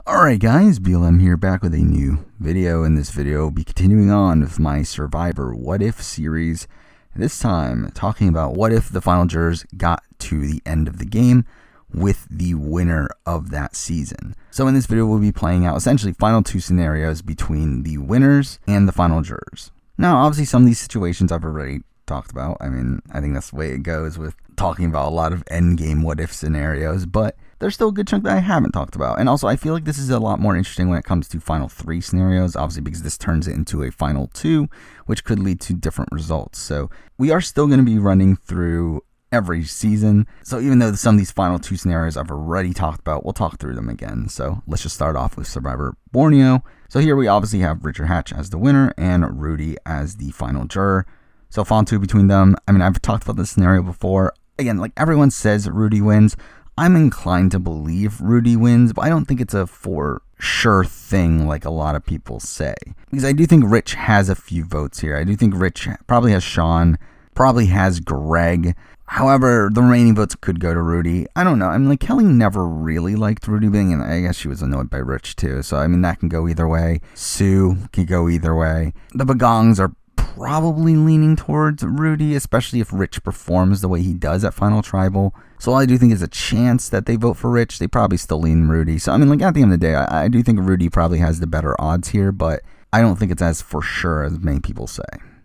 Alright guys, BLM here, back with a new video. In this video, we'll be continuing on with my Survivor What If series. This time, talking about what if the final jurors got to the end of the game with the winner of that season. So in this video, we'll be playing out essentially final two scenarios between the winners and the final jurors. Now, obviously some of these situations I've already talked about. I mean, I think that's the way it goes with talking about a lot of endgame what if scenarios, but there's still a good chunk that I haven't talked about. And also, I feel like this is a lot more interesting when it comes to final three scenarios, obviously because this turns it into a final two, which could lead to different results. So we are still going to be running through every season. So even though some of these final two scenarios I've already talked about, we'll talk through them again. So let's just start off with Survivor Borneo. So here we obviously have Richard Hatch as the winner and Rudy as the final juror. So final two between them. I mean, I've talked about this scenario before. Again, like everyone says Rudy wins. I'm inclined to believe Rudy wins, but I don't think it's a for sure thing like a lot of people say. Because I do think Rich has a few votes here. I do think Rich probably has Sean, probably has Greg. However, the remaining votes could go to Rudy. I don't know. I mean, like, Kelly never really liked Rudy being, and I guess she was annoyed by Rich too. So, I mean, that can go either way. Sue can go either way. The Bagongs are probably leaning towards Rudy, especially if Rich performs the way he does at Final Tribal. So while I do think there's a chance that they vote for Rich, they probably still lean Rudy. So I mean, like, at the end of the day, I do think Rudy probably has the better odds here, but I don't think it's as for sure as many people say.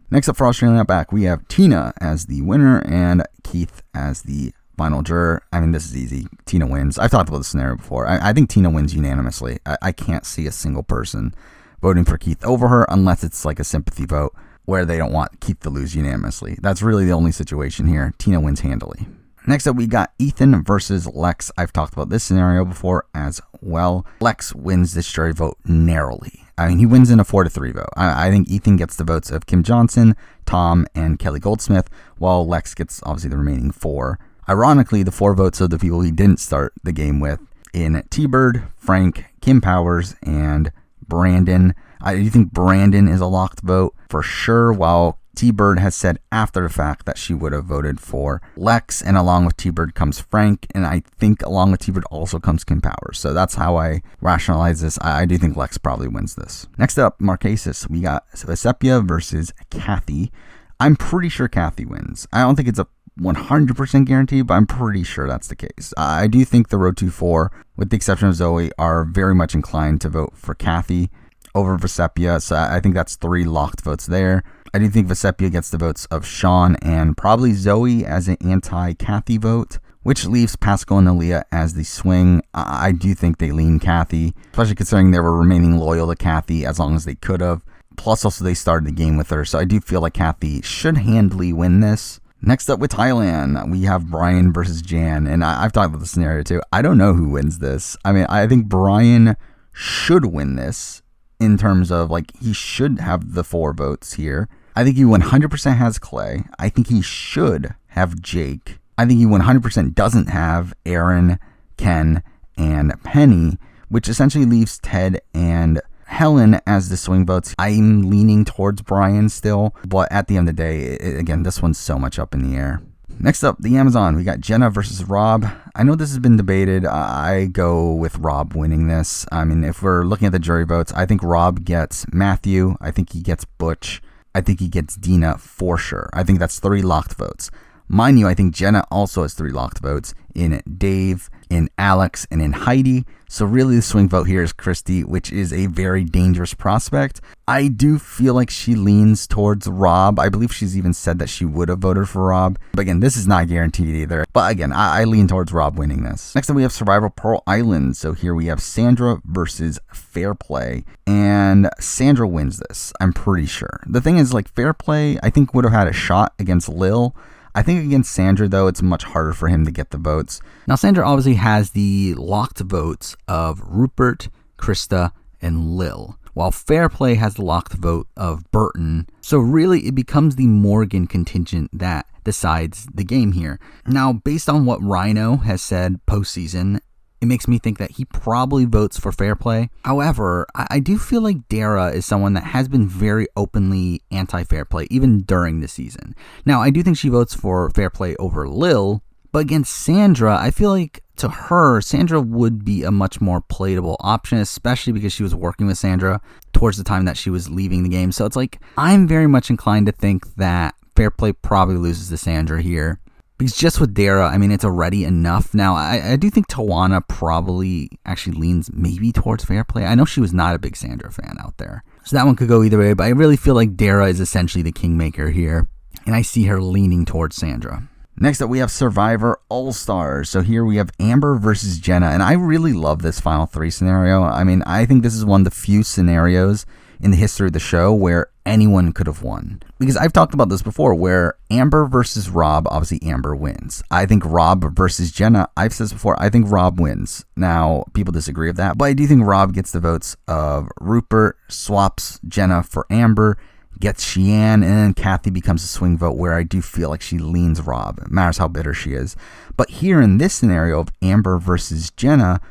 Next up for Australian Outback, we have Tina as the winner and Keith as the final juror. I mean, this is easy. Tina wins. I've talked about this scenario before. I think Tina wins unanimously. I can't see a single person voting for Keith over her unless it's like a sympathy vote where they don't want Keith to lose unanimously. That's really the only situation here. Tina wins handily. Next up, we got Ethan versus Lex. I've talked about this scenario before as well. Lex wins this jury vote narrowly. I mean, he wins in a 4-3 vote. I think Ethan gets the votes of Kim Johnson, Tom, and Kelly Goldsmith, while Lex gets obviously the remaining 4. Ironically, the 4 votes of the people he didn't start the game with in T-Bird, Frank, Kim Powers, and Brandon. I do think Brandon is a locked vote for sure, while T-Bird has said after the fact that she would have voted for Lex, and along with T-Bird comes Frank, and I think along with T-Bird also comes Kim Powers. So that's how I rationalize this. I do think Lex probably wins this. Next up, Marquesas, we got Sepia versus Kathy. I'm pretty sure Kathy wins. I don't think it's a 100% guarantee, but I'm pretty sure that's the case. I do think the Road to 4, with the exception of Zoe, are very much inclined to vote for Kathy over Vesepia, so I think that's 3 locked votes there. I do think Vesepia gets the votes of Sean and probably Zoe as an anti-Kathy vote, which leaves Pascal and Aaliyah as the swing. I do think they lean Kathy, especially considering they were remaining loyal to Kathy as long as they could have. Plus, also they started the game with her, so I do feel like Kathy should handily win this. Next up with Thailand, we have Brian versus Jan, and I've talked about the scenario too. I don't know who wins this. I mean, I think Brian should win this in terms of, like, he should have the 4 votes here. I think he 100% has Clay. I think he should have Jake. I think he 100% doesn't have Aaron, Ken, and Penny, which essentially leaves Ted and Helen as the swing votes. I'm leaning towards Brian still, but at the end of the day, again, this one's so much up in the air. Next up, the Amazon. We got Jenna versus Rob. I know this has been debated. I go with Rob winning this. I mean, if we're looking at the jury votes, I think Rob gets Matthew. I think he gets Butch. I think he gets Dina for sure. I think that's 3 locked votes. Mind you, I think Jenna also has 3 locked votes in Dave, in Alex, and in Heidi. So really the swing vote here is Christy, which is a very dangerous prospect. I do feel like she leans towards Rob. I believe she's even said that she would have voted for Rob. But again, this is not guaranteed either. But again, I lean towards Rob winning this. Next up, we have Survival Pearl Island. So here we have Sandra versus Fair Play. And Sandra wins this, I'm pretty sure. The thing is, like, Fair Play, I think would have had a shot against Lil. I think against Sandra, though, it's much harder for him to get the votes. Now, Sandra obviously has the locked votes of Rupert, Krista, and Lil, while Fair Play has the locked vote of Burton. So really, it becomes the Morgan contingent that decides the game here. Now, based on what Rhino has said postseason, it makes me think that he probably votes for Fair Play. However, I do feel like Dara is someone that has been very openly anti-Fair Play, even during the season. Now, I do think she votes for Fair Play over Lil, but against Sandra, I feel like to her, Sandra would be a much more playable option, especially because she was working with Sandra towards the time that she was leaving the game. So it's like, I'm very much inclined to think that Fair Play probably loses to Sandra here. Because just with Dara, I mean, it's already enough. Now, I do think Tawana probably actually leans maybe towards Fair Play. I know she was not a big Sandra fan out there. So that one could go either way, but I really feel like Dara is essentially the kingmaker here. And I see her leaning towards Sandra. Next up, we have Survivor All-Stars. So here we have Amber versus Jenna. And I really love this Final 3 scenario. I mean, I think this is one of the few scenarios in the history of the show where anyone could have won. Because I've talked about this before, where Amber versus Rob, obviously Amber wins. I think Rob versus Jenna, I've said this before, I think Rob wins. Now, people disagree with that, but I do think Rob gets the votes of Rupert, swaps Jenna for Amber, gets Sheehan, and then Kathy becomes a swing vote where I do feel like she leans Rob. It matters how bitter she is. But here in this scenario of Amber versus Jenna,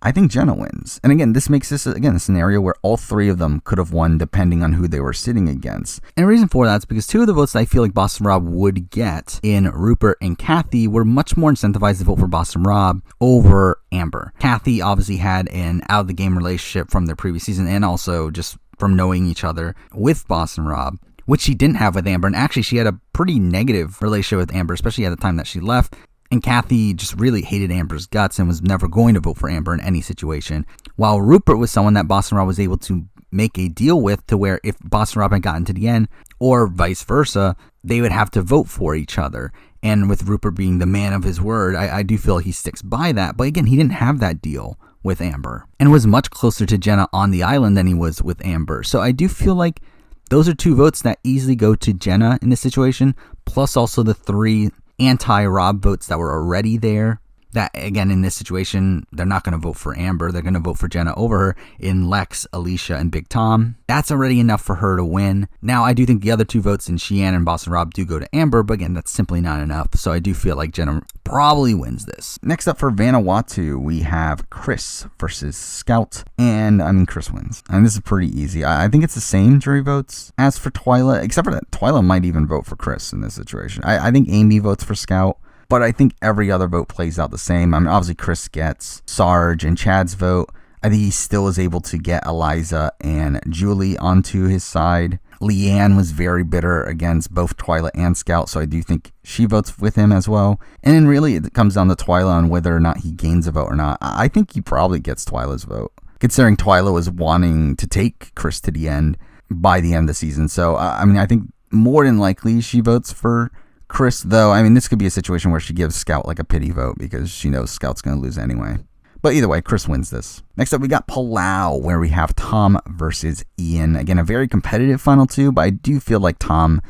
I think Jenna wins. And again, this makes this, again, a scenario where all three of them could have won depending on who they were sitting against. And the reason for that is because two of the votes that I feel like Boston Rob would get in Rupert and Kathy were much more incentivized to vote for Boston Rob over Amber. Kathy obviously had an out-of-the-game relationship from their previous season and also just from knowing each other with Boston Rob, which she didn't have with Amber. And actually, she had a pretty negative relationship with Amber, especially at the time that she left. And Kathy just really hated Amber's guts and was never going to vote for Amber in any situation. While Rupert was someone that Boston Rob was able to make a deal with to where if Boston Rob had gotten to the end, or vice versa, they would have to vote for each other. And with Rupert being the man of his word, I do feel he sticks by that. But again, he didn't have that deal with Amber and was much closer to Jenna on the island than he was with Amber. So I do feel like those are two votes that easily go to Jenna in this situation, plus also the three anti-Rob votes that were already there. That, again, in this situation, they're not going to vote for Amber. They're going to vote for Jenna over her in Lex, Alicia, and Big Tom. That's already enough for her to win. Now, I do think the other two votes in Sheehan and Boston Rob do go to Amber, but again, that's simply not enough. So I do feel like Jenna probably wins this. Next up for Vanuatu, we have Chris versus Scout. And, I mean, Chris wins. And this is pretty easy. I think it's the same jury votes as for Twyla, except for that Twyla might even vote for Chris in this situation. I think Amy votes for Scout. But I think every other vote plays out the same. I mean, obviously, Chris gets Sarge and Chad's vote. I think he still is able to get Eliza and Julie onto his side. Leanne was very bitter against both Twyla and Scout, so I do think she votes with him as well. And then really, it comes down to Twyla on whether or not he gains a vote or not. I think he probably gets Twyla's vote, considering Twyla was wanting to take Chris to the end by the end of the season. So, I mean, I think more than likely she votes for Chris, though. I mean, this could be a situation where she gives Scout like a pity vote because she knows Scout's going to lose anyway. But either way, Chris wins this. Next up, we got Palau, where we have Tom versus Ian. Again, a very competitive final two, but I do feel like Tom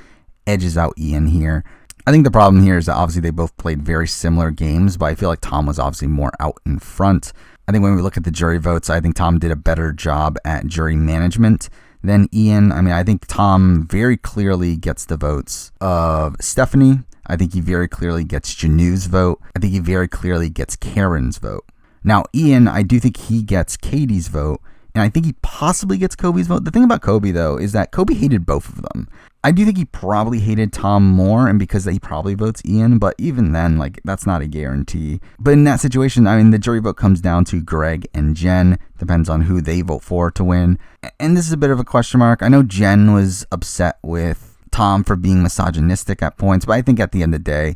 edges out Ian here. I think the problem here is that obviously they both played very similar games, but I feel like Tom was obviously more out in front. I think when we look at the jury votes, I think Tom did a better job at jury management than Ian. I mean, I think Tom very clearly gets the votes of Stephanie. I think he very clearly gets Janu's vote. I think he very clearly gets Karen's vote. Now, Ian, I do think he gets Katie's vote, and I think he possibly gets Kobe's vote. The thing about Kobe, though, is that Kobe hated both of them. I do think he probably hated Tom more, and because he probably votes Ian, but even then, like, that's not a guarantee. But in that situation, I mean, the jury vote comes down to Greg and Jen. Depends on who they vote for to win. And this is a bit of a question mark. I know Jen was upset with Tom for being misogynistic at points, but I think at the end of the day,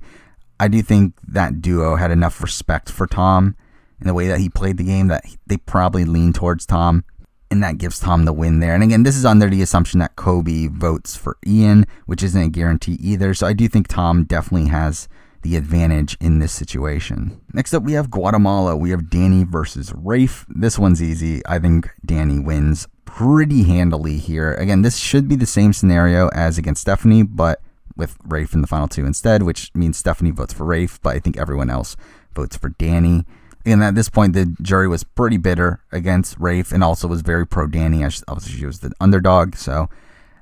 I do think that duo had enough respect for Tom in the way that he played the game that they probably lean towards Tom. And that gives Tom the win there. And again, this is under the assumption that Kobe votes for Ian, which isn't a guarantee either. So I do think Tom definitely has the advantage in this situation. Next up, we have Guatemala. We have Danny versus Rafe. This one's easy. I think Danny wins pretty handily here. Again, this should be the same scenario as against Stephanie, but with Rafe in the final two instead, which means Stephanie votes for Rafe, but I think everyone else votes for Danny. And at this point, the jury was pretty bitter against Rafe and also was very pro-Danny. Obviously, she was the underdog, so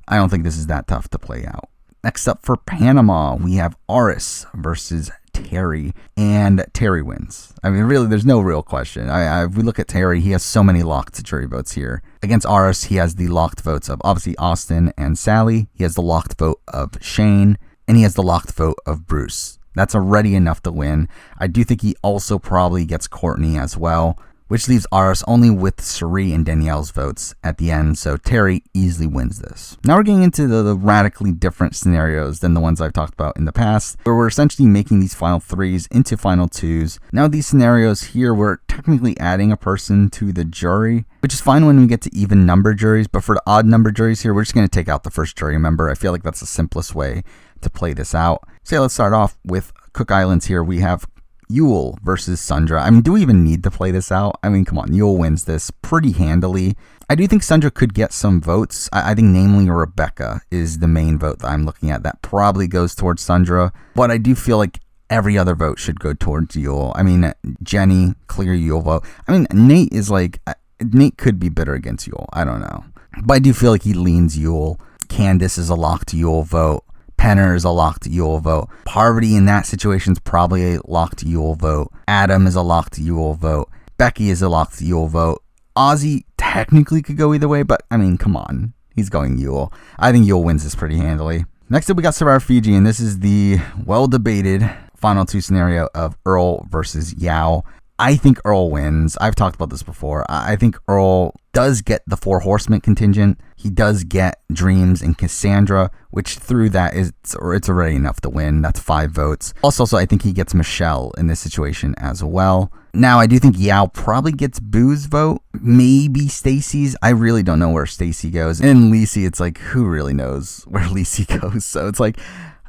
I don't think this is that tough to play out. Next up for Panama, we have Aris versus Terry, and Terry wins. I mean, really, there's no real question. If we look at Terry, he has so many locked jury votes here. Against Aris, he has the locked votes of, obviously, Austin and Sally. He has the locked vote of Shane, and he has the locked vote of Bruce. That's already enough to win. I do think he also probably gets Courtney as well, which leaves Aris only with Suri and Danielle's votes at the end, so Terry easily wins this. Now we're getting into the radically different scenarios than the ones I've talked about in the past, where we're essentially making these final threes into final twos. Now these scenarios here, we're technically adding a person to the jury, which is fine when we get to even number juries, but for the odd number juries here, we're just going to take out the first jury member. I feel like that's the simplest way to play this out. So yeah, let's start off with Cook Islands here. We have Yule versus Sandra. I mean, do we even need to play this out? I mean, come on, Yule wins this pretty handily. I do think Sandra could get some votes. I think namely Rebecca is the main vote that I'm looking at. That probably goes towards Sandra, but I do feel like every other vote should go towards Yule. I mean, Jenny, clear Yule vote. I mean, Nate could be bitter against Yule. I don't know. But I do feel like he leans Yule. Candace is a locked Yule vote. Penner is a locked Yule vote. Parvati in that situation is probably a locked Yule vote. Adam is a locked Yule vote. Becky is a locked Yule vote. Ozzy technically could go either way, but I mean, come on. He's going Yule. I think Yule wins this pretty handily. Next up, we got Survivor Fiji, and this is the well-debated final two scenario of Earl versus Yao. I think Earl wins. I've talked about this before. I think Earl does get the 4 horsemen contingent. He does get Dreams and Cassandra, which through that it's already enough to win. That's 5 votes. Also, I think he gets Michelle in this situation as well. Now, I do think Yao probably gets Boo's vote. Maybe Stacy's. I really don't know where Stacy goes. And Lacey, it's like, who really knows where Lacey goes? So it's like,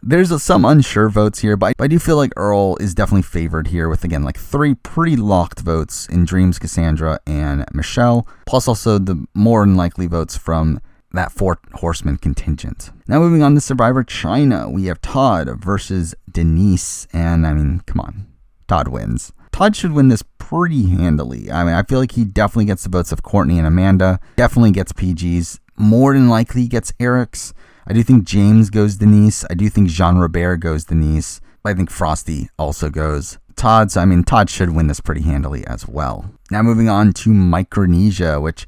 there's some unsure votes here, but I do feel like Earl is definitely favored here with, again, like 3 pretty locked votes in Dreams, Cassandra, and Michelle, plus also the more than likely votes from that 4 horseman contingent. Now moving on to Survivor China, we have Todd versus Denise, and I mean, come on, Todd wins. Todd should win this pretty handily. I mean, I feel like he definitely gets the votes of Courtney and Amanda, definitely gets PG's, more than likely gets Eric's. I do think James goes Denise. I do think Jean Robert goes Denise. I think Frosty also goes Todd. So, I mean, Todd should win this pretty handily as well. Now, moving on to Micronesia, which,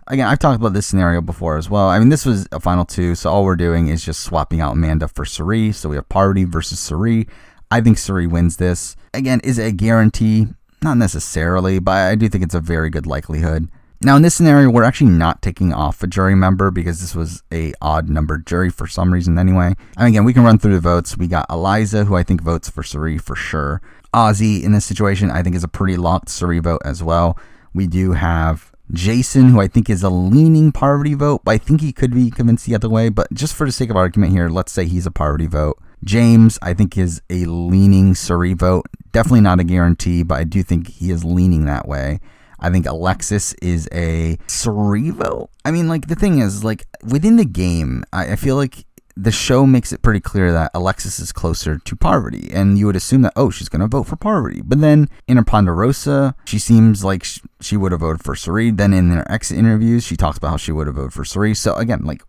again, I've talked about this scenario before as well. I mean, this was a final 2, so all we're doing is just swapping out Amanda for Suri. So, we have Parvati versus Suri. I think Suri wins this. Again, is it a guarantee? Not necessarily, but I do think it's a very good likelihood. Now, in this scenario, we're actually not taking off a jury member because this was a odd numbered jury for some reason anyway. And again, we can run through the votes. We got Eliza, who I think votes for Suri for sure. Ozzy, in this situation, I think is a pretty locked Suri vote as well. We do have Jason, who I think is a leaning Parvati vote, but I think he could be convinced the other way. But just for the sake of argument here, let's say he's a Parvati vote. James, I think, is a leaning Suri vote. Definitely not a guarantee, but I do think he is leaning that way. I think Alexis is a Suri vote. I mean, like, the thing is, like, within the game, I feel like the show makes it pretty clear that Alexis is closer to Parvati, and you would assume that, oh, she's going to vote for Parvati. But then in her Ponderosa, she seems like she would have voted for Suri. Then in her exit interviews, she talks about how she would have voted for Suri. So again, like,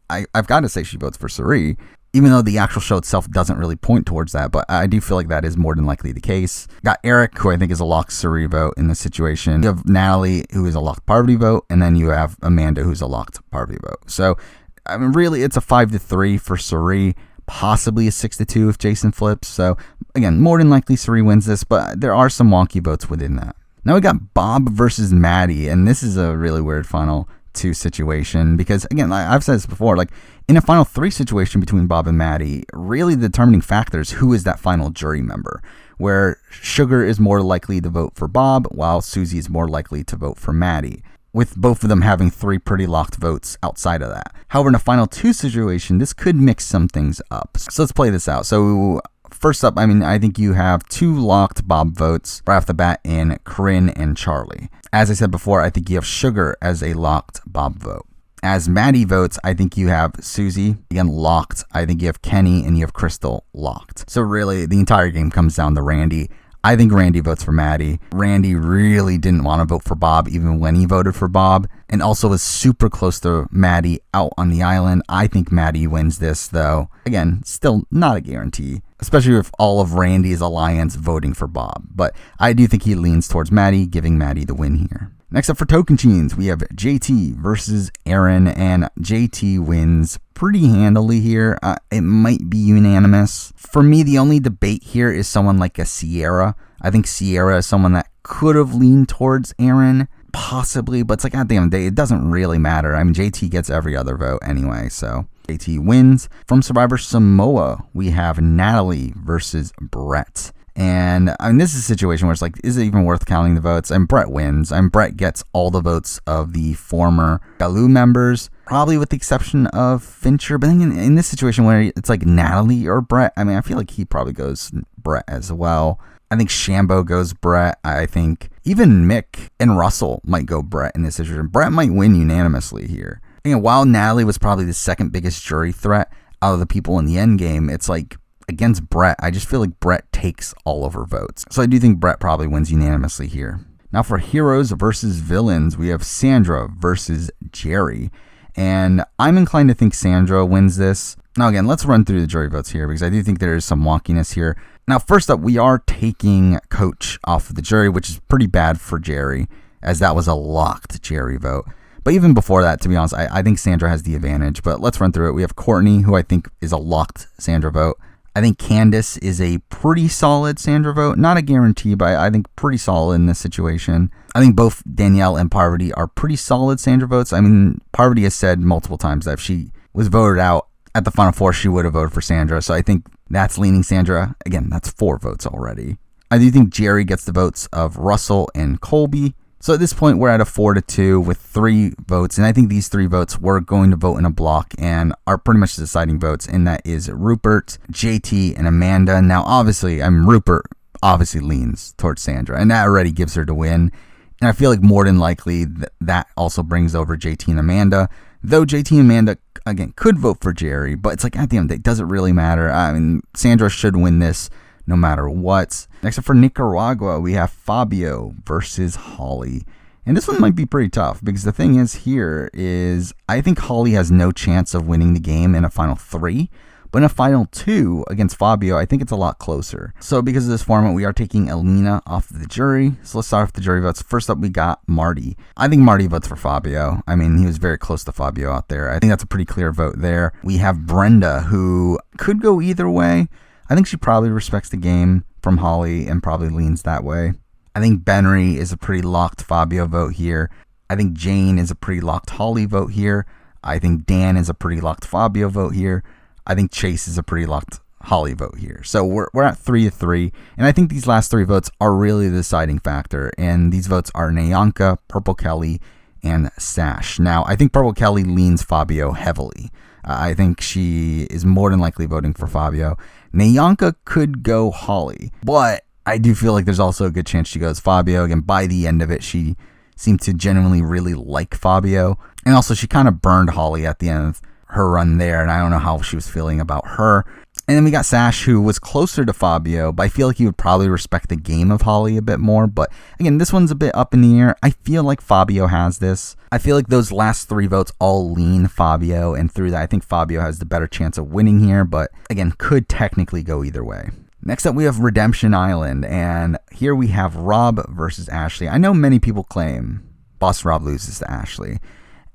I've got to say she votes for Suri, even though the actual show itself doesn't really point towards that, but I do feel like that is more than likely the case. Got Eric, who I think is a locked Suri vote in this situation. You have Natalie, who is a locked Parvati vote, and then you have Amanda, who's a locked Parvati vote. So, I mean, really, it's a 5-3 for Suri, possibly a 6-2 if Jason flips. So, again, more than likely Suri wins this, but there are some wonky votes within that. Now we got Bob versus Maddie, and this is a really weird final 2 situation because, again, I've said this before, like, in a final 3 situation between Bob and Maddie, really the determining factor is who is that final jury member, where Sugar is more likely to vote for Bob, while Susie is more likely to vote for Maddie, with both of them having 3 pretty locked votes outside of that. However, in a final 2 situation, this could mix some things up. So let's play this out. So first up, I mean, I think you have 2 locked Bob votes right off the bat in Corinne and Charlie. As I said before, I think you have Sugar as a locked Bob vote. As Maddie votes, I think you have Susie, again, locked. I think you have Kenny and you have Crystal locked. So really, the entire game comes down to Randy. I think Randy votes for Maddie. Randy really didn't want to vote for Bob even when he voted for Bob, and also was super close to Maddie out on the island. I think Maddie wins this, though. Again, still not a guarantee, especially with all of Randy's alliance voting for Bob. But I do think he leans towards Maddie, giving Maddie the win here. Next up for Tocantins, we have JT versus Aaron, and JT wins pretty handily here. It might be unanimous. For me, the only debate here is someone like a Sierra. I think Sierra is someone that could have leaned towards Aaron, possibly, but it's like, at the end of the day, it doesn't really matter. I mean, JT gets every other vote anyway, so JT wins. From Survivor Samoa, we have Natalie versus Brett. And I mean, this is a situation where it's like, is it even worth counting the votes? And Brett wins. And Brett gets all the votes of the former Galoo members, probably with the exception of Fincher. But in this situation where it's like Natalie or Brett, I mean, I feel like he probably goes Brett as well. I think Shambo goes Brett. I think even Mick and Russell might go Brett in this situation. Brett might win unanimously here. And while Natalie was probably the second biggest jury threat out of the people in the end game, it's like, against Brett, I just feel like Brett takes all of her votes. So I do think Brett probably wins unanimously here. Now for heroes versus villains, we have Sandra versus Jerry. And I'm inclined to think Sandra wins this. Now again, let's run through the jury votes here because I do think there is some wonkiness here. Now first up, we are taking Coach off of the jury, which is pretty bad for Jerry, as that was a locked Jerry vote. But even before that, to be honest, I think Sandra has the advantage. But let's run through it. We have Courtney, who I think is a locked Sandra vote. I think Candace is a pretty solid Sandra vote. Not a guarantee, but I think pretty solid in this situation. I think both Danielle and Parvati are pretty solid Sandra votes. I mean, Parvati has said multiple times that if she was voted out at the Final Four, she would have voted for Sandra. So I think that's leaning Sandra. Again, that's 4 votes already. I do think Jerry gets the votes of Russell and Colby. So at this point, we're at a 4-2 with 3 votes. And I think these 3 votes we're going to vote in a block and are pretty much the deciding votes. And that is Rupert, JT, and Amanda. Now, obviously, Rupert obviously leans towards Sandra. And that already gives her to win. And I feel like more than likely that also brings over JT and Amanda. Though JT and Amanda, again, could vote for Jerry. But it's like, at the end of the day, does it really matter? I mean, Sandra should win this no matter what. Next up for Nicaragua, we have Fabio versus Holly. And this one might be pretty tough because the thing is here is I think Holly has no chance of winning the game in a final 3. But in a final 2 against Fabio, I think it's a lot closer. So because of this format, we are taking Elena off of the jury. So let's start with the jury votes. First up, we got Marty. I think Marty votes for Fabio. I mean, he was very close to Fabio out there. I think that's a pretty clear vote there. We have Brenda, who could go either way. I think she probably respects the game from Holly and probably leans that way. I think Benry is a pretty locked Fabio vote here. I think Jane is a pretty locked Holly vote here. I think Dan is a pretty locked Fabio vote here. I think Chase is a pretty locked Holly vote here. So we're at 3-3. And I think these last 3 votes are really the deciding factor. And these votes are Nyanka, Purple Kelly, and Sash. Now, I think Purple Kelly leans Fabio heavily. I think she is more than likely voting for Fabio. Nyanka could go Holly, but I do feel like there's also a good chance she goes Fabio. Again, by the end of it, she seemed to genuinely really like Fabio. And also, she kind of burned Holly at the end of her run there, and I don't know how she was feeling about her. And then we got Sash, who was closer to Fabio, but I feel like he would probably respect the game of Holly a bit more. But again, this one's a bit up in the air. I feel like Fabio has this. I feel like those last 3 votes all lean Fabio, and through that, I think Fabio has the better chance of winning here, but again, could technically go either way. Next up, we have Redemption Island, and here we have Rob versus Ashley. I know many people claim Boss Rob loses to Ashley,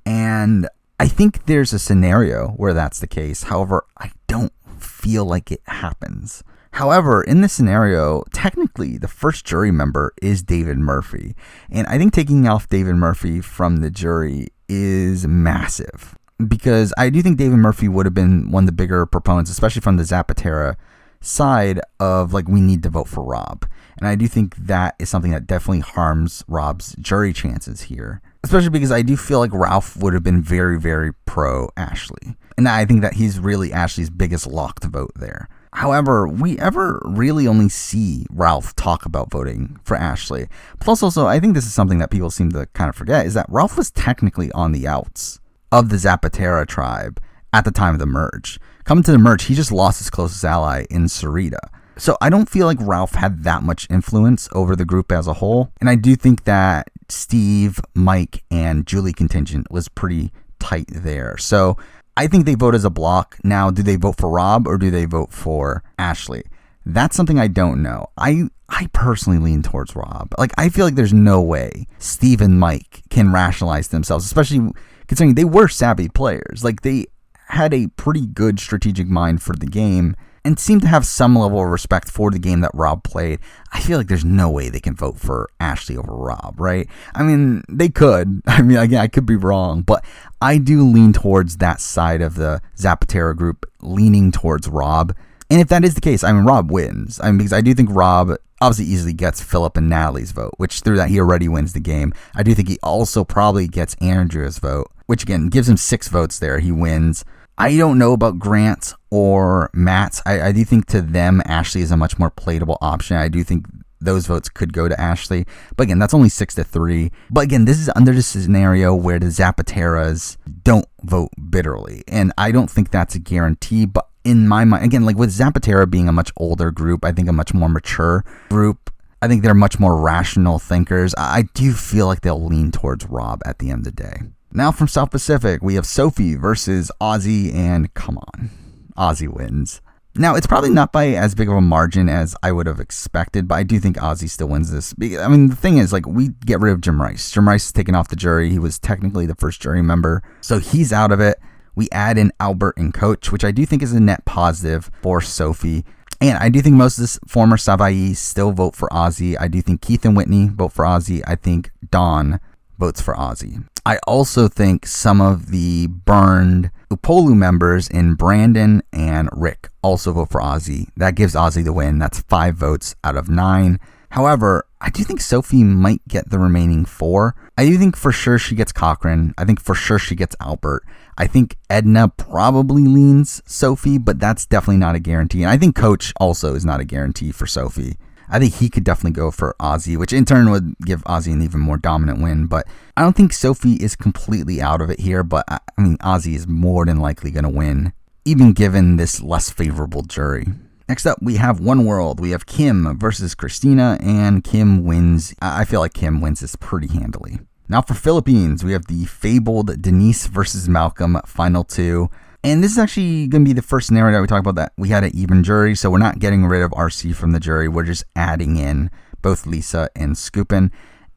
and I think there's a scenario where that's the case. However, I don't feel like it happens. However, in this scenario, technically the first jury member is David Murphy. And I think taking off David Murphy from the jury is massive. Because I do think David Murphy would have been one of the bigger proponents, especially from the Zapatera side of like, we need to vote for Rob. And I do think that is something that definitely harms Rob's jury chances here. Especially because I do feel like Ralph would have been very, very pro Ashley. And I think that he's really Ashley's biggest locked vote there. However, we ever really only see Ralph talk about voting for Ashley. Plus also, I think this is something that people seem to kind of forget, is that Ralph was technically on the outs of the Zapatera tribe at the time of the merge. Coming to the merge, he just lost his closest ally in Sarita. So I don't feel like Ralph had that much influence over the group as a whole. And I do think that Steve, Mike, and Julie contingent was pretty tight there. So I think they vote as a block. Now, do they vote for Rob or do they vote for Ashley? That's something I don't know. I personally lean towards Rob. Like, I feel like there's no way Steve and Mike can rationalize themselves, especially considering they were savvy players. Like, they had a pretty good strategic mind for the game and seemed to have some level of respect for the game that Rob played. I feel like there's no way they can vote for Ashley over Rob, right? I mean, they could. I mean, again, I could be wrong, but I do lean towards that side of the Zapatero group, leaning towards Rob. And if that is the case, I mean, Rob wins. I mean, because I do think Rob obviously easily gets Philip and Natalie's vote, which through that he already wins the game. I do think he also probably gets Andrew's vote, which again gives him 6 votes there. He wins. I don't know about Grant or Matt. I do think to them, Ashley is a much more playable option. I do think those votes could go to Ashley. But again, that's only 6-3. But again, this is under the scenario where the Zapateras don't vote bitterly. And I don't think that's a guarantee. But in my mind, again, like with Zapatera being a much older group, I think a much more mature group, I think they're much more rational thinkers. I do feel like they'll lean towards Rob at the end of the day. Now from South Pacific, we have Sophie versus Ozzy, and come on, Ozzy wins. Now, it's probably not by as big of a margin as I would have expected, but I do think Ozzy still wins this. I mean, the thing is, like, we get rid of Jim Rice. Jim Rice is taken off the jury. He was technically the first jury member, so he's out of it. We add in Albert and Coach, which I do think is a net positive for Sophie. And I do think most of this former Savaii still vote for Ozzy. I do think Keith and Whitney vote for Ozzy. I think Dawn votes for Ozzy. I also think some of the burned Upolu members in Brandon and Rick also vote for Ozzy. That gives Ozzy the win. That's 5 votes out of 9. However, I do think Sophie might get the remaining 4. I do think for sure she gets Cochran. I think for sure she gets Albert. I think Edna probably leans Sophie, but that's definitely not a guarantee. And I think Coach also is not a guarantee for Sophie. I think he could definitely go for Ozzy, which in turn would give Ozzy an even more dominant win. But I don't think Sophie is completely out of it here. But I mean, Ozzy is more than likely going to win, even given this less favorable jury. Next up, we have One World. We have Kim versus Christina, and Kim wins. I feel like Kim wins this pretty handily. Now for Philippines, we have the fabled Denise versus Malcolm final 2. And this is actually going to be the first scenario that we talk about that we had an even jury, so we're not getting rid of RC from the jury. We're just adding in both Lisa and Scoopin.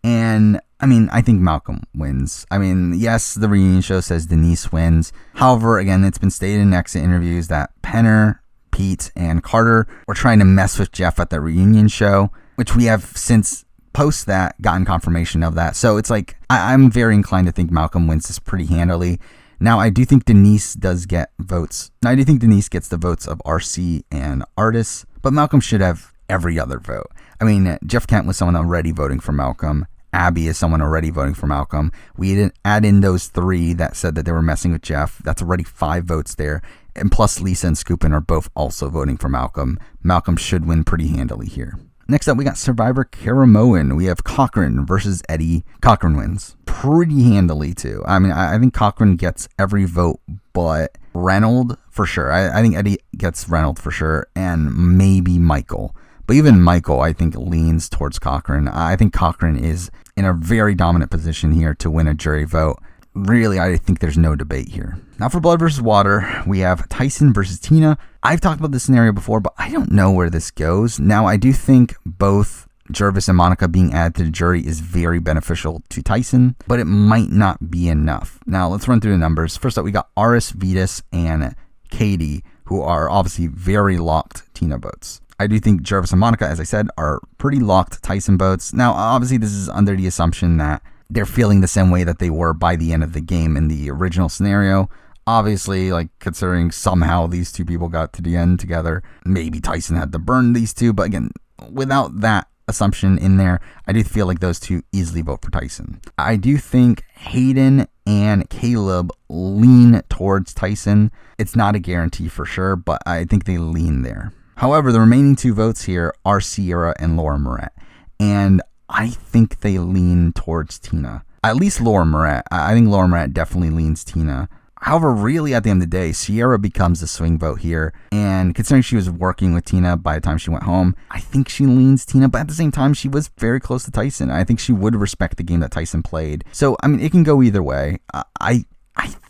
And, I mean, I think Malcolm wins. I mean, yes, the reunion show says Denise wins. However, again, it's been stated in exit interviews that Penner, Pete, and Carter were trying to mess with Jeff at the reunion show, which we have since post that gotten confirmation of that. So it's like, I'm very inclined to think Malcolm wins this pretty handily. Now, I do think Denise does get votes. I do think Denise gets the votes of RC and Artis, but Malcolm should have every other vote. I mean, Jeff Kent was someone already voting for Malcolm. Abby is someone already voting for Malcolm. We didn't add in those 3 that said that they were messing with Jeff. That's already 5 votes there. And plus, Lisa and Scoopin are both also voting for Malcolm. Malcolm should win pretty handily here. Next up, we got Survivor Karamoan. We have Cochran versus Eddie. Cochran wins pretty handily, too. I mean, I think Cochran gets every vote, but Reynolds for sure. I think Eddie gets Reynolds for sure, and maybe Michael. But even Michael, I think, leans towards Cochran. I think Cochran is in a very dominant position here to win a jury vote. Really, I think there's no debate here. Now for Blood versus Water, we have Tyson versus Tina. I've talked about this scenario before, but I don't know where this goes. Now, I do think both Jervis and Monica being added to the jury is very beneficial to Tyson, but it might not be enough. Now, let's run through the numbers. First up, we got Aris, Vetus, and Katie, who are obviously very locked Tina votes. I do think Jervis and Monica, as I said, are pretty locked Tyson votes. Now, obviously, this is under the assumption that they're feeling the same way that they were by the end of the game in the original scenario. Obviously, like, considering somehow these 2 people got to the end together, maybe Tyson had to burn these 2. But again, without that assumption in there, I do feel like those 2 easily vote for Tyson. I do think Hayden and Caleb lean towards Tyson. It's not a guarantee for sure, but I think they lean there. However, the remaining 2 votes here are Sierra and Laura Moret. And I think they lean towards Tina. At least Laura Moret. I think Laura Moret definitely leans Tina. However, really at the end of the day, Sierra becomes the swing vote here. And considering she was working with Tina by the time she went home, I think she leans Tina. But at the same time, she was very close to Tyson. I think she would respect the game that Tyson played. So, I mean, it can go either way. I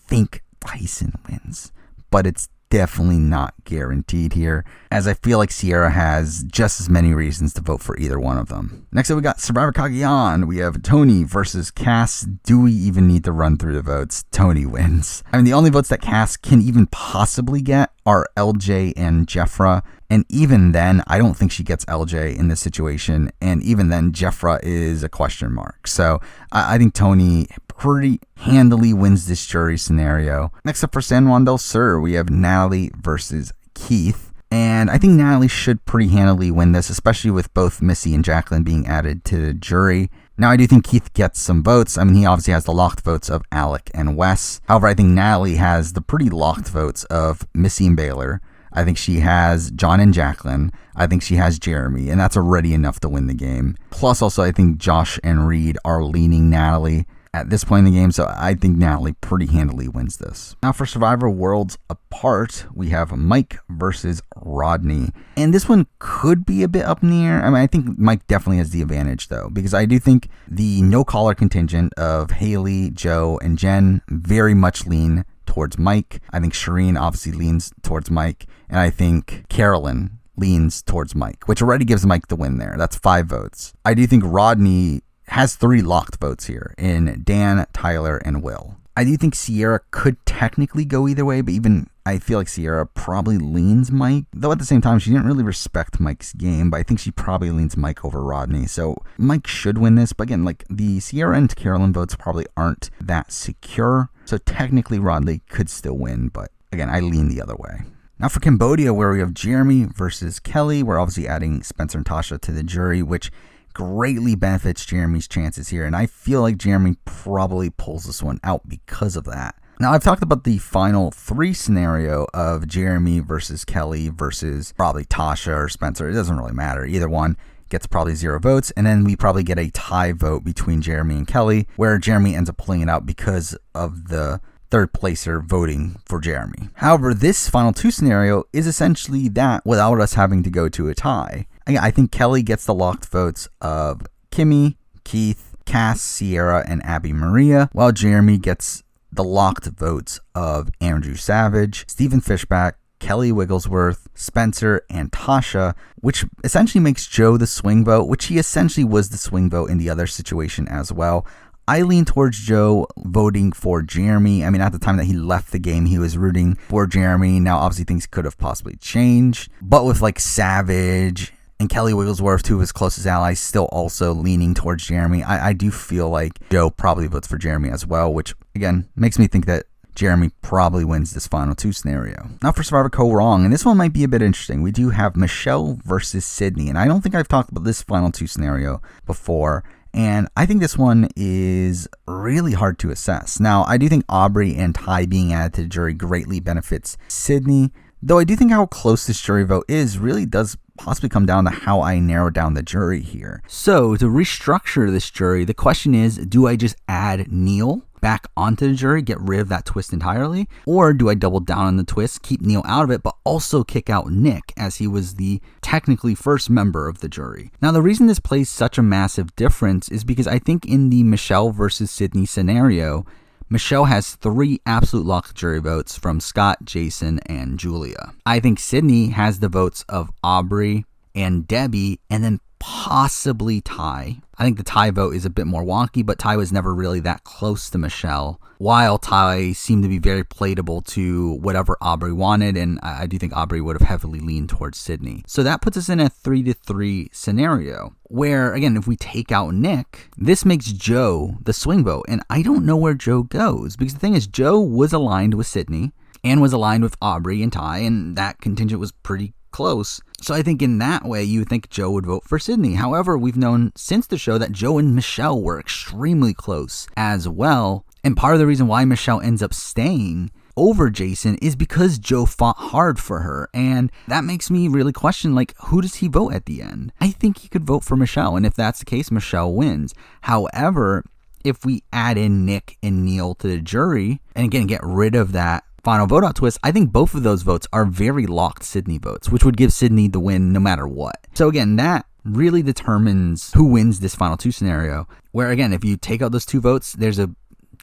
think Tyson wins. But it's definitely not guaranteed here, as I feel like Sierra has just as many reasons to vote for either one of them. Next up, we got Survivor Cagayan. We have Tony versus Cass. Do we even need to run through the votes? Tony wins. I mean, the only votes that Cass can even possibly get are LJ and Jeffra. And even then, I don't think she gets LJ in this situation. And even then, Jeffra is a question mark. So I think Tony pretty handily wins this jury scenario. Next up for San Juan del Sur, we have Natalie versus Keith. And I think Natalie should pretty handily win this, especially with both Missy and Jacqueline being added to the jury. Now, I do think Keith gets some votes. I mean, he obviously has the locked votes of Alec and Wes. However, I think Natalie has the pretty locked votes of Missy and Baylor. I think she has John and Jacqueline. I think she has Jeremy, and that's already enough to win the game. Plus, also, I think Josh and Reed are leaning Natalie at this point in the game, so I think Natalie pretty handily wins this. Now for Survivor Worlds Apart, we have Mike versus Rodney. And this one could be a bit up in the air. I mean, I think Mike definitely has the advantage, though, because I do think the no-caller contingent of Haley, Joe, and Jen very much lean towards Mike. I think Shireen obviously leans towards Mike, and I think Carolyn leans towards Mike, which already gives Mike the win there. That's 5 votes. I do think Rodney has 3 locked votes here in Dan, Tyler, and Will. I do think Sierra could technically go either way, but even I feel like Sierra probably leans Mike, though at the same time she didn't really respect Mike's game, but I think she probably leans Mike over Rodney. So Mike should win this, but again, like the Sierra and Carolyn votes probably aren't that secure, so technically Rodney could still win, but again, I lean the other way. Now for Cambodia, where we have Jeremy versus Kelly, we're obviously adding Spencer and Tasha to the jury, which greatly benefits Jeremy's chances here, and I feel like Jeremy probably pulls this one out because of that. Now, I've talked about the final 3 scenario of Jeremy versus Kelly versus probably Tasha or Spencer. It doesn't really matter. Either one gets probably 0 votes, and then we probably get a tie vote between Jeremy and Kelly, where Jeremy ends up pulling it out because of the third placer voting for Jeremy. However, this final 2 scenario is essentially that without us having to go to a tie. I think Kelly gets the locked votes of Kimmy, Keith, Cass, Sierra, and Abby Maria, while Jeremy gets the locked votes of Andrew Savage, Stephen Fishback, Kelly Wigglesworth, Spencer, and Tasha, which essentially makes Joe the swing vote, which he essentially was the swing vote in the other situation as well. I lean towards Joe voting for Jeremy. I mean, at the time that he left the game, he was rooting for Jeremy. Now, obviously, things could have possibly changed, but with like Savage and Kelly Wigglesworth, 2 of his closest allies, still also leaning towards Jeremy, I do feel like Joe probably votes for Jeremy as well, which, again, makes me think that Jeremy probably wins this final 2 scenario. Now for Survivor Co Wrong, and this one might be a bit interesting. We do have Michelle versus Sydney, and I don't think I've talked about this final 2 scenario before, and I think this one is really hard to assess. Now, I do think Aubrey and Ty being added to the jury greatly benefits Sydney, though I do think how close this jury vote is really does possibly come down to how I narrow down the jury here. So to restructure this jury, the question is, do I just add Neil back onto the jury, get rid of that twist entirely? Or do I double down on the twist, keep Neil out of it, but also kick out Nick, as he was the technically first member of the jury? Now, the reason this plays such a massive difference is because I think in the Michelle versus Sydney scenario, Michelle has 3 absolute locked jury votes from Scott, Jason, and Julia. I think Sydney has the votes of Aubrey and Debbie, and then possibly Ty. I think the Ty vote is a bit more wonky, but Ty was never really that close to Michelle, while Ty seemed to be very playable to whatever Aubrey wanted, and I do think Aubrey would have heavily leaned towards Sydney. So that puts us in a 3-3 scenario, where, again, if we take out Nick, this makes Joe the swing vote, and I don't know where Joe goes, because the thing is, Joe was aligned with Sydney, and was aligned with Aubrey and Ty, and that contingent was pretty close. So I think in that way, you would think Joe would vote for Sydney. However, we've known since the show that Joe and Michelle were extremely close as well. And part of the reason why Michelle ends up staying over Jason is because Joe fought hard for her. And that makes me really question, like, who does he vote at the end? I think he could vote for Michelle. And if that's the case, Michelle wins. However, if we add in Nick and Neil to the jury, and again, get rid of that final vote out twist, I think both of those votes are very locked Sydney votes, which would give Sydney the win no matter what. So again, that really determines who wins this final 2 scenario, where again, if you take out those 2 votes, there's a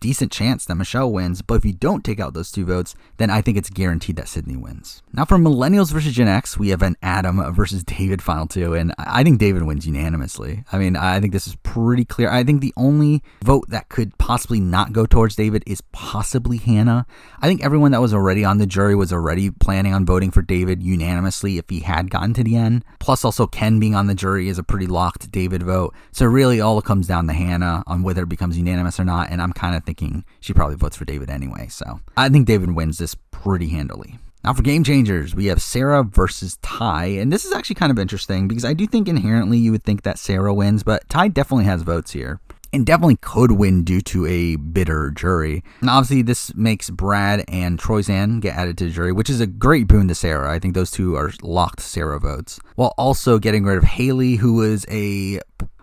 decent chance that Michelle wins, but if you don't take out those 2 votes, then I think it's guaranteed that Sydney wins. Now for Millennials versus Gen X, we have an Adam versus David final 2, and I think David wins unanimously. I mean, I think this is pretty clear. I think the only vote that could possibly not go towards David is possibly Hannah. I think everyone that was already on the jury was already planning on voting for David unanimously if he had gotten to the end. Plus also Ken being on the jury is a pretty locked David vote. So really all it comes down to Hannah on whether it becomes unanimous or not, and I'm kind of thinking she probably votes for David anyway, so I think David wins this pretty handily. Now for Game Changers, we have Sarah versus Ty, and this is actually kind of interesting because I do think inherently you would think that Sarah wins, but Ty definitely has votes here and definitely could win due to a bitter jury. And obviously this makes Brad and Troyzan get added to the jury, which is a great boon to Sarah. I think those 2 are locked Sarah votes, while also getting rid of Haley,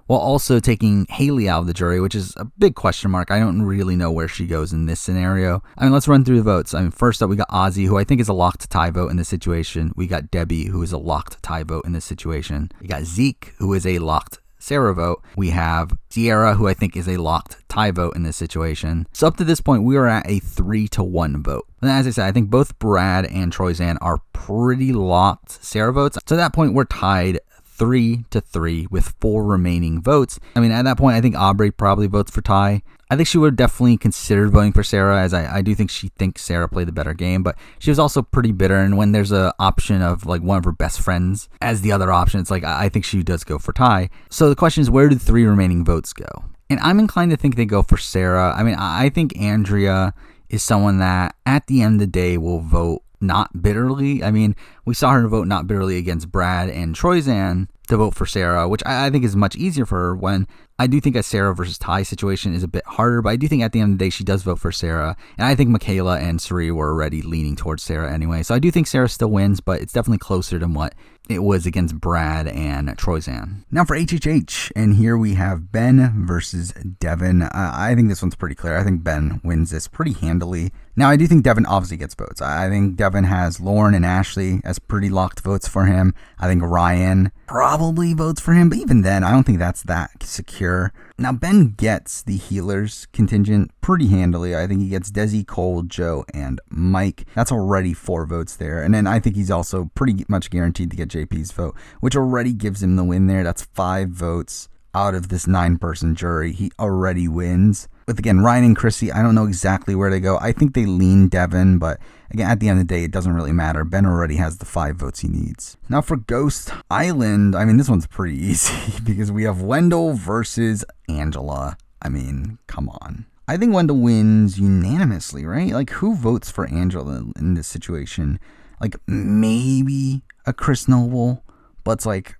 while also taking Haley out of the jury, which is a big question mark. I don't really know where she goes in this scenario. I mean, let's run through the votes. I mean, first up, we got Ozzy, who I think is a locked tie vote in this situation. We got Debbie, who is a locked tie vote in this situation. We got Zeke, who is a locked Sarah vote. We have Sierra, who I think is a locked tie vote in this situation. So up to this point, we are at a 3-1 vote. And as I said, I think both Brad and Troyzan are pretty locked Sarah votes. So at that point, we're tied 3-3 with 4 remaining votes. I mean, at that point, I think Aubrey probably votes for Ty. I think she would have definitely considered voting for Sarah, as I do think she thinks Sarah played the better game, but she was also pretty bitter, and when there's an option of like one of her best friends as the other option, it's like I think she does go for Ty. So the question is, where do the 3 remaining votes go? And I'm inclined to think they go for Sarah. I mean, I think Andrea is someone that at the end of the day will vote not bitterly. I mean, we saw her vote not bitterly against Brad and Troyzan to vote for Sarah, which I think is much easier for her, when I do think a Sarah versus Ty situation is a bit harder, but I do think at the end of the day she does vote for Sarah, and I think Michaela and Sari were already leaning towards Sarah anyway, so I do think Sarah still wins, but it's definitely closer than what it was against Brad and Troyzan. Now for HHH, and here we have Ben versus Devin. I think this one's pretty clear. I think Ben wins this pretty handily. Now I do think Devin obviously gets votes. I think Devin has Lauren and Ashley as pretty locked votes for him. I think Ryan probably votes for him, but even then I don't think that's that secure. Now Ben gets the healers contingent pretty handily. I think he gets Desi, Cole, Joe, and Mike. That's already 4 votes there. And then I think he's also pretty much guaranteed to get JP's vote, which already gives him the win there. That's 5 votes out of this 9-person jury. He already wins. With, again, Ryan and Chrissy, I don't know exactly where they go. I think they lean Devin, but again, at the end of the day, it doesn't really matter. Ben already has the 5 votes he needs. Now for Ghost Island, I mean, this one's pretty easy because we have Wendell versus Angela. I mean, come on. I think Wendell wins unanimously, right? Like, who votes for Angela in this situation? Like, maybe a Chris Noble, but it's like,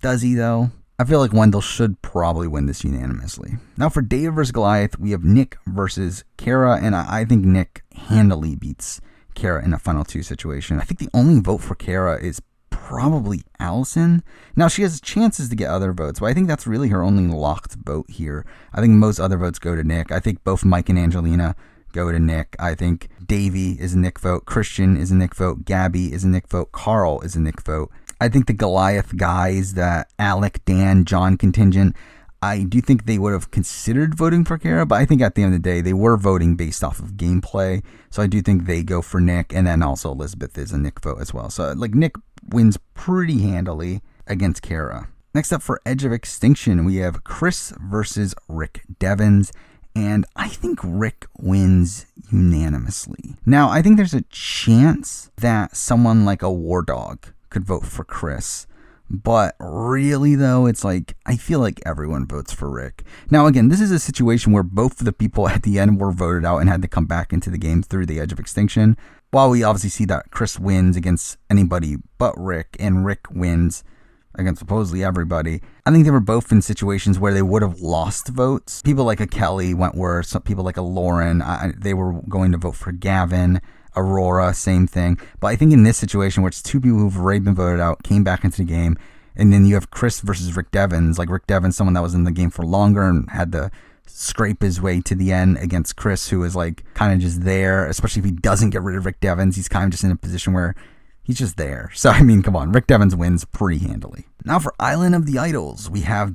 does he though? I feel like Wendell should probably win this unanimously. Now for David versus Goliath, we have Nick versus Cara, and I think Nick handily beats Cara in a final 2 situation. I think the only vote for Cara is probably Allison. Now she has chances to get other votes, but I think that's really her only locked vote here. I think most other votes go to Nick. I think both Mike and Angelina go to Nick. I think Davey is a Nick vote. Christian is a Nick vote. Gabby is a Nick vote. Carl is a Nick vote. I think the Goliath guys, that Alec, Dan, John contingent, I do think they would have considered voting for Cara, but I think at the end of the day, they were voting based off of gameplay. So I do think they go for Nick, and then also Elizabeth is a Nick vote as well. So like Nick wins pretty handily against Cara. Next up for Edge of Extinction, we have Chris versus Rick Devons. And I think Rick wins unanimously. Now, I think there's a chance that someone like a War Dog could vote for Chris. But really, though, it's like, I feel like everyone votes for Rick. Now, again, this is a situation where both of the people at the end were voted out and had to come back into the game through the Edge of Extinction. While we obviously see that Chris wins against anybody but Rick, and Rick wins against supposedly everybody, I think they were both in situations where they would have lost votes. People like a Kelly Wentworth, some people like a Lauren, they were going to vote for Gavin. Aurora, same thing. But I think in this situation where it's 2 people who've already been voted out, came back into the game, and then you have Chris versus Rick Devons. Like Rick Devons, someone that was in the game for longer and had to scrape his way to the end against Chris, who is like kind of just there, especially if he doesn't get rid of Rick Devons. He's kind of just in a position where he's just there. So, I mean, come on. Rick Devons wins pretty handily. Now for Island of the Idols, we have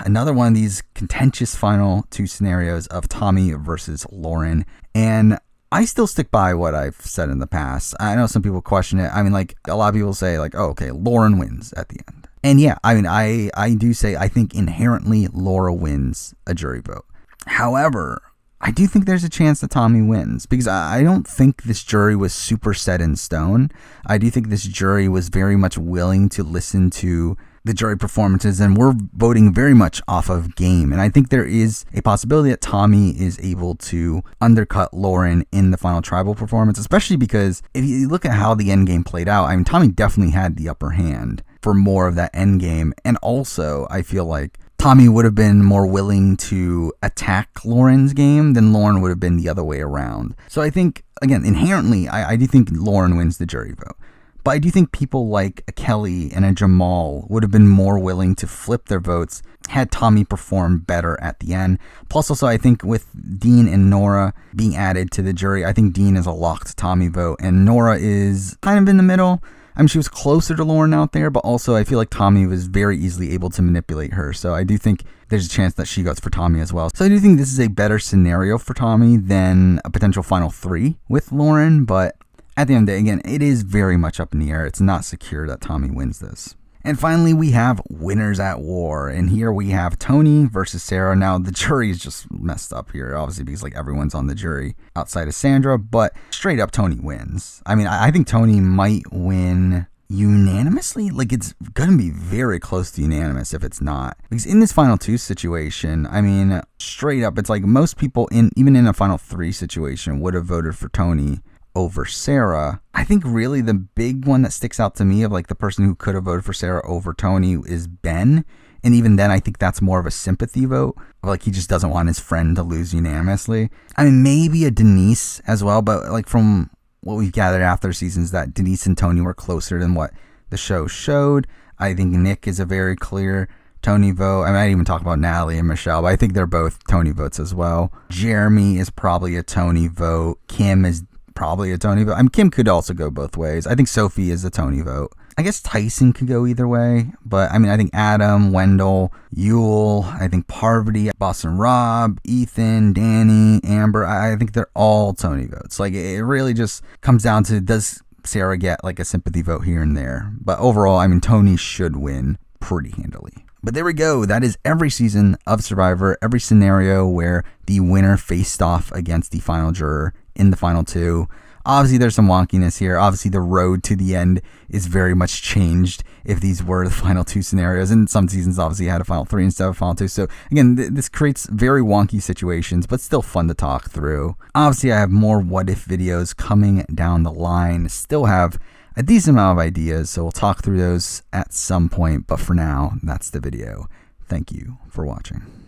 another one of these contentious final 2 scenarios of Tommy versus Lauren. And I still stick by what I've said in the past. I know some people question it. I mean, like, a lot of people say, like, oh, okay, Lauren wins at the end. And yeah, I mean, I do say I think inherently Laura wins a jury vote. However, I do think there's a chance that Tommy wins, because I don't think this jury was super set in stone. I do think this jury was very much willing to listen to the jury performances, and we're voting very much off of game. And I think there is a possibility that Tommy is able to undercut Lauren in the final tribal performance, especially because if you look at how the end game played out, I mean, Tommy definitely had the upper hand for more of that end game. And also, I feel like Tommy would have been more willing to attack Lauren's game than Lauren would have been the other way around. So I think, again, inherently, I do think Lauren wins the jury vote. But I do think people like a Kelly and a Jamal would have been more willing to flip their votes had Tommy perform better at the end. Plus, also, I think with Dean and Nora being added to the jury, I think Dean is a locked Tommy vote, and Nora is kind of in the middle. I mean, she was closer to Lauren out there, but also I feel like Tommy was very easily able to manipulate her. So I do think there's a chance that she goes for Tommy as well. So I do think this is a better scenario for Tommy than a potential final 3 with Lauren. But at the end of the day, again, it is very much up in the air. It's not secure that Tommy wins this. And finally, we have Winners at War. And here we have Tony versus Sarah. Now, the jury is just messed up here, obviously, because like everyone's on the jury outside of Sandra. But straight up, Tony wins. I mean, I think Tony might win unanimously. Like, it's going to be very close to unanimous if it's not. Because in this final 2 situation, I mean, straight up, it's like most people, even in a final 3 situation, would have voted for Tony over Sarah. I think really the big one that sticks out to me of like the person who could have voted for Sarah over Tony is Ben. And even then, I think that's more of a sympathy vote. Like, he just doesn't want his friend to lose unanimously. I mean, maybe a Denise as well, but like from what we've gathered after seasons, that Denise and Tony were closer than what the show showed. I think Nick is a very clear Tony vote. I might even talk about Natalie and Michelle, but I think they're both Tony votes as well. Jeremy is probably a Tony vote. Kim is probably a Tony vote. I mean, Kim could also go both ways. I think Sophie is a Tony vote. I guess Tyson could go either way, but I mean, I think Adam, Wendell, Yule, I think Parvati, Boston Rob, Ethan, Danny, Amber, I think they're all Tony votes. Like, it really just comes down to, does Sarah get like a sympathy vote here and there? But overall, I mean, Tony should win pretty handily. But there we go. That is every season of Survivor, every scenario where the winner faced off against the final juror in the final 2. Obviously, there's some wonkiness here. Obviously, the road to the end is very much changed if these were the final 2 scenarios. And some seasons obviously had a final 3 instead of a final 2. So again, this creates very wonky situations, but still fun to talk through. Obviously, I have more what if videos coming down the line. Still have a decent amount of ideas, so we'll talk through those at some point. But for now, that's the video. Thank you for watching.